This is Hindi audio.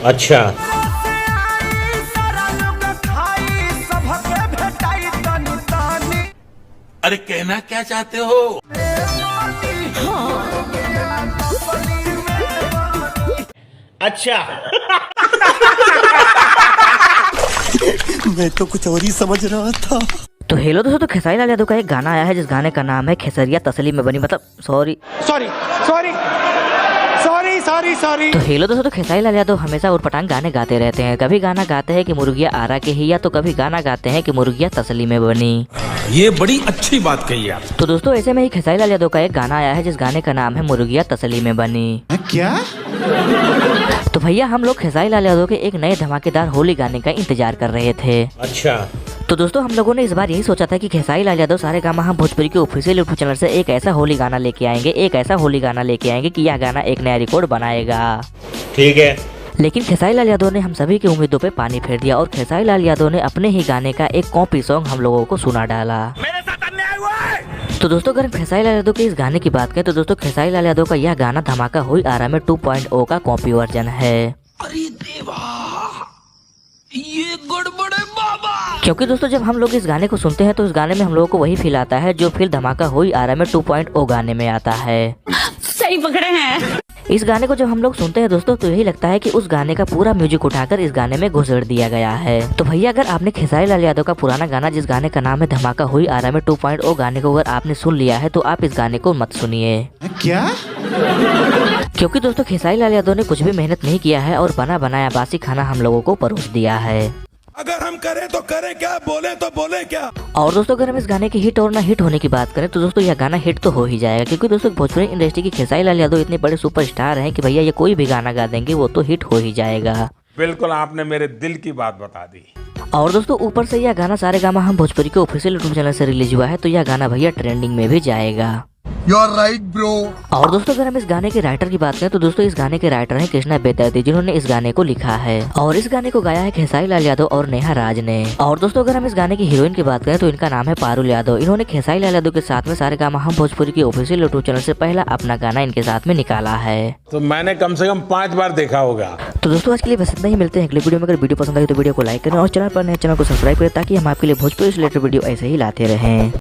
अच्छा। अरे कहना क्या चाहते हो? अच्छा। मैं तो कुछ और ही समझ रहा था। तो हेलो दोस्तों, तो खेसारी लाल यादव का एक गाना आया है जिस गाने का नाम है खेसरिया तसली में बनी, मतलब सॉरी। तो हेलो दोस्तों, तो खेसारी लाल यादव हमेशा उटपटांग गाने गाते रहते हैं। कभी गाना गाते हैं कि मुर्गिया आरा के ही, या तो कभी गाना गाते हैं कि मुर्गिया तसली में बनी। ये बड़ी अच्छी बात कही आप। तो दोस्तों ऐसे में ही खेसारी लाल यादव का एक गाना आया है जिस गाने का नाम है मुर्गिया तसली में बनी। क्या? तो भैया हम लोग खेसारी लाल यादव के एक नए धमाकेदार होली गाने का इंतजार कर रहे थे। अच्छा। तो दोस्तों हम लोगों ने इस बार यही सोचा था कि खेसारी लाल यादव सारेगामा हम भोजपुरी के ऑफिशियल यूट्यूब चैनल से एक ऐसा होली गाना लेके आएंगे कि यह गाना एक नया रिकॉर्ड बनाएगा। ठीक है। लेकिन खेसारी लाल यादव ने हम सभी की उम्मीदों पे पानी फेर दिया और खेसारी लाल यादव ने अपने ही गाने का एक कॉपी सॉन्ग हम लोगों को सुना डाला। मेरे साथ अन्याय हुआ है। तो दोस्तों अगर खेसारी लाल यादव के इस गाने की बात करें तो दोस्तों खेसारी लाल यादव का यह गाना धमाका हुई आरा में 2.0 का कॉपी वर्जन है। अरे देवा, ये गड़बड़ है बाबा। क्योंकि दोस्तों जब हम लोग इस गाने को सुनते हैं तो इस गाने में हम लोगों को वही फील आता है जो फील धमाका हुई आरा में 2.0 गाने में आता है। सही पकड़े हैं। इस गाने को जब हम लोग सुनते हैं दोस्तों तो यही लगता है कि उस गाने का पूरा म्यूजिक उठाकर इस गाने में घुसेड़ दिया गया है। तो भैया अगर आपने खेसारी लाल यादव का पुराना गाना जिस गाने का नाम है धमाका हुई आरा में 2.0 गाने को अगर आपने सुन लिया है तो आप इस गाने को मत सुनिए। क्या? क्योंकि दोस्तों खेसारी लाल यादव ने कुछ भी मेहनत नहीं किया है और बना बनाया बासी खाना हम लोगों को परोस दिया है। अगर हम करें तो करें क्या, बोले तो बोले क्या। और दोस्तों अगर हम इस गाने की हिट और ना हिट होने की बात करें तो दोस्तों यह गाना हिट तो हो ही जाएगा, क्योंकि दोस्तों भोजपुरी इंडस्ट्री की खेसारी लाल यादव इतने बड़े सुपरस्टार हैं कि भैया ये कोई भी गाना गा देंगे वो तो हिट हो ही जाएगा। बिल्कुल आपने मेरे दिल की बात बता दी। और दोस्तों ऊपर से यह गाना सारेगामा हम भोजपुरी के ऑफिशियल यूट्यूब चैनल से रिलीज हुआ है तो यह गाना भैया ट्रेंडिंग में भी जाएगा। You are right, bro. और दोस्तों अगर हम इस गाने के राइटर की बात करें तो दोस्तों इस गाने के राइटर हैं कृष्णा बेदर्दी, जिन्होंने इस गाने को लिखा है और इस गाने को गाया है खेसारी लाल यादव और नेहा राज ने। और दोस्तों अगर हम इस गाने की हीरोइन की बात करें तो इनका नाम है पारुल यादव। इन्होंने खेसारी लाल यादव के साथ में सारेगामा हम भोजपुरी के ऑफिशियल यूट्यूब चैनल से पहला अपना गाना इनके साथ में निकाला है। तो मैंने कम से कम 5 बार देखा होगा। तो दोस्तों आज के लिए बस इतना ही, मिलते हैं अगले वीडियो में। अगर वीडियो पसंद आई तो वीडियो को लाइक करें और चैनल पर नए चैनल को सब्सक्राइब करें ताकि हम आपके लिए भोजपुरी से रिलेटेड वीडियो ऐसे ही लाते रहें।